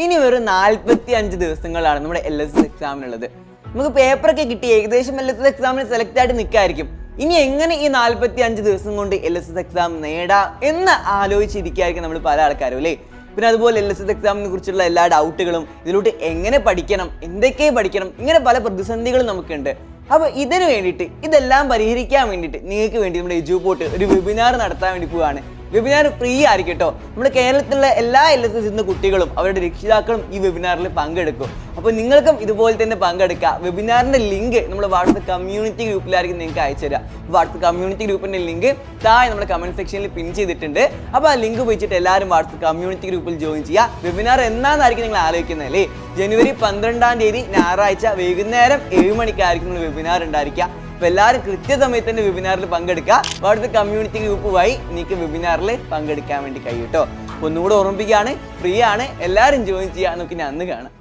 ഇനി വെറും 45 ദിവസങ്ങളാണ് നമ്മുടെ LSS എക്സാമിനുള്ളത്. നമുക്ക് പേപ്പറൊക്കെ കിട്ടി ഏകദേശം LSS എക്സാമിന് സെലക്ട് ആയിട്ട് നിൽക്കായിരിക്കും. ഇനി എങ്ങനെ ഈ 45 ദിവസം കൊണ്ട് LSS എക്സാം നേടാം എന്ന് ആലോചിച്ചിരിക്കുകയായിരിക്കും നമ്മൾ പല ആൾക്കാരും അല്ലേ. പിന്നെ അതുപോലെ LSS എക്സാമിനെ കുറിച്ചുള്ള എല്ലാ ഡൗട്ടുകളും, ഇതിലോട്ട് എങ്ങനെ പഠിക്കണം, എന്തൊക്കെ പഠിക്കണം, ഇങ്ങനെ പല പ്രതിസന്ധികളും നമുക്കുണ്ട്. അപ്പോൾ ഇതിന് വേണ്ടിയിട്ട്, ഇതെല്ലാം പരിഹരിക്കാൻ വേണ്ടിയിട്ട് നിങ്ങൾക്ക് വേണ്ടി നമ്മുടെ എജുപോർട്ട് ഒരു വെബിനാർ നടത്താൻ വേണ്ടി പോവുകയാണ്. വെബിനാർ ഫ്രീ ആയിരിക്കും കേട്ടോ. നമ്മുടെ കേരളത്തിലുള്ള എല്ലാ LSS ഇന്ന് കുട്ടികളും അവരുടെ രക്ഷിതാക്കളും ഈ വെബിനാറിൽ പങ്കെടുക്കും. അപ്പോൾ നിങ്ങൾക്കും ഇതുപോലെ തന്നെ പങ്കെടുക്കുക. വെബിനാറിൻ്റെ ലിങ്ക് നമ്മുടെ വാട്സപ്പ് കമ്മ്യൂണിറ്റി ഗ്രൂപ്പിലായിരിക്കും നിങ്ങൾക്ക് അയച്ചു തരിക. വാട്സപ്പ് കമ്മ്യൂണിറ്റി ഗ്രൂപ്പിൻ്റെ ലിങ്ക് താഴെ നമ്മുടെ കമൻറ്റ് സെക്ഷനിൽ പിൻ ചെയ്തിട്ടുണ്ട്. അപ്പോൾ ആ ലിങ്ക് ഉപയോഗിച്ചിട്ട് എല്ലാവരും വാട്സപ്പ് കമ്മ്യൂണിറ്റി ഗ്രൂപ്പിൽ ജോയിൻ ചെയ്യുക. വെബിനാർ എന്നാന്നായിരിക്കും നിങ്ങൾ ആലോചിക്കുന്നത് അല്ലേ? ജനുവരി 12-ാം തീയതി ഞായറാഴ്ച വൈകുന്നേരം 7 മണിക്കായിരിക്കും നമ്മൾ വെബിനാർ ഉണ്ടായിരിക്കുക. അപ്പോൾ എല്ലാവരും കൃത്യസമയത്ത് തന്നെ വെബിനാറിൽ പങ്കെടുക്കുക. വാട്സപ്പ് കമ്മ്യൂണിറ്റി ഗ്രൂപ്പ് വഴി നിങ്ങൾക്ക് വെബിനാറിൽ പങ്കെടുക്കാൻ വേണ്ടി കഴിയും കേട്ടോ. ഒന്നുകൂടെ ഓർമ്മിപ്പിക്കുകയാണ്, ഫ്രീ ആണ്, എല്ലാവരും ജോയിൻ ചെയ്യുക. നമുക്ക് ഇനി അന്ന് കാണാം.